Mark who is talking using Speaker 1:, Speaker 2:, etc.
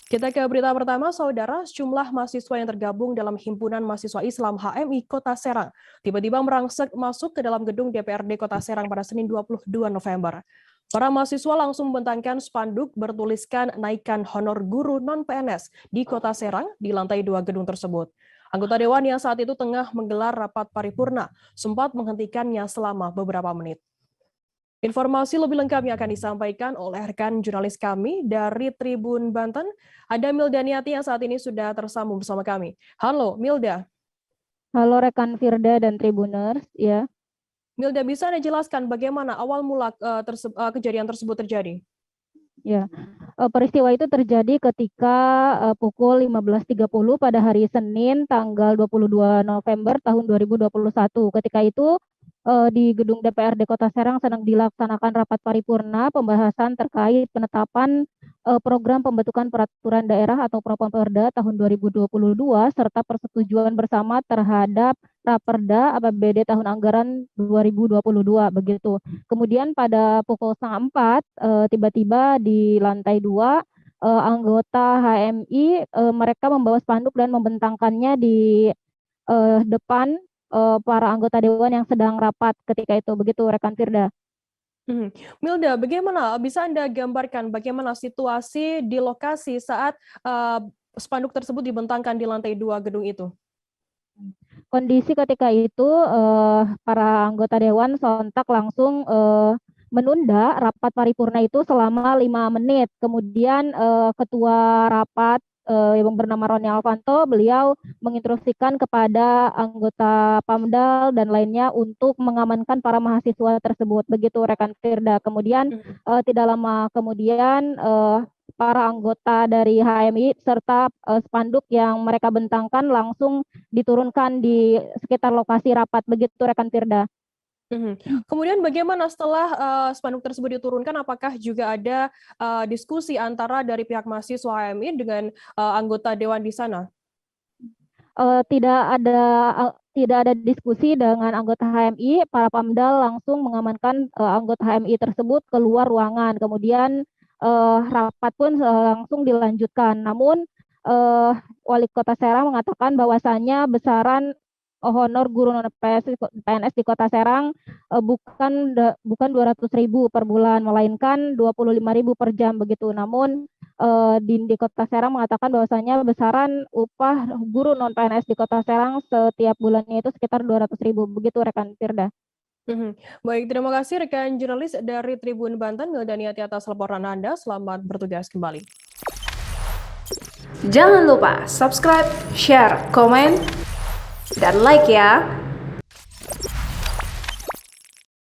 Speaker 1: Kita ke berita pertama, saudara. Sejumlah mahasiswa yang tergabung dalam Himpunan Mahasiswa Islam HMI Kota Serang tiba-tiba merangsek masuk ke dalam gedung DPRD Kota Serang pada Senin 22 November. Para mahasiswa langsung membentangkan spanduk bertuliskan naikkan honor guru non-PNS di Kota Serang di lantai 2 gedung tersebut. Anggota Dewan yang saat itu tengah menggelar rapat paripurna sempat menghentikannya selama beberapa menit. Informasi lebih lengkapnya akan disampaikan oleh rekan jurnalis kami dari Tribun Banten. Ada Milda Niati yang saat ini sudah tersambung bersama kami. Halo Milda.
Speaker 2: Halo rekan Firda dan Tribuners, ya.
Speaker 1: Milda, bisa Anda jelaskan bagaimana awal mula kejadian tersebut terjadi?
Speaker 2: Ya, peristiwa itu terjadi ketika pukul 15.30 pada hari Senin tanggal 22 November tahun 2021. Ketika itu di gedung DPRD Kota Serang sedang dilaksanakan rapat paripurna pembahasan terkait penetapan program pembentukan peraturan daerah atau Properda tahun 2022 serta persetujuan bersama terhadap Raperda APBD tahun anggaran 2022 begitu. Kemudian pada pukul 3:30 tiba-tiba di lantai 2 anggota HMI mereka membawa spanduk dan membentangkannya di depan para anggota dewan yang sedang rapat ketika itu. Begitu rekan Firda.
Speaker 1: Milda, bagaimana bisa Anda gambarkan bagaimana situasi di lokasi saat spanduk tersebut dibentangkan di lantai 2 gedung itu?
Speaker 2: Kondisi ketika itu para anggota dewan sontak langsung menunda rapat paripurna itu selama 5 menit. Kemudian ketua rapat yang bernama Roni Alvanto, beliau menginstruksikan kepada anggota Pamdal dan lainnya untuk mengamankan para mahasiswa tersebut. Begitu rekan Firda. Kemudian tidak lama kemudian para anggota dari HMI serta spanduk yang mereka bentangkan langsung diturunkan di sekitar lokasi rapat. Begitu rekan Firda.
Speaker 1: Kemudian bagaimana setelah spanduk tersebut diturunkan, apakah juga ada diskusi antara dari pihak mahasiswa HMI dengan anggota dewan di sana?
Speaker 2: Tidak ada diskusi dengan anggota HMI. Para Pamdal langsung mengamankan anggota HMI tersebut keluar ruangan. Kemudian rapat pun langsung dilanjutkan. Namun Wali Kota Serang mengatakan bahwasannya besaran honor guru non PNS di Kota Serang bukan 200.000 per bulan, melainkan 25.000 per jam begitu. Namun di Kota Serang mengatakan bahwasanya besaran upah guru non PNS di Kota Serang setiap bulannya itu sekitar 200.000 begitu rekan Firda.
Speaker 1: Baik, terima kasih rekan jurnalis dari Tribun Banten, Milda Niati atas laporan Anda. Selamat bertugas kembali.
Speaker 3: Jangan lupa subscribe, share, komen, dan like ya.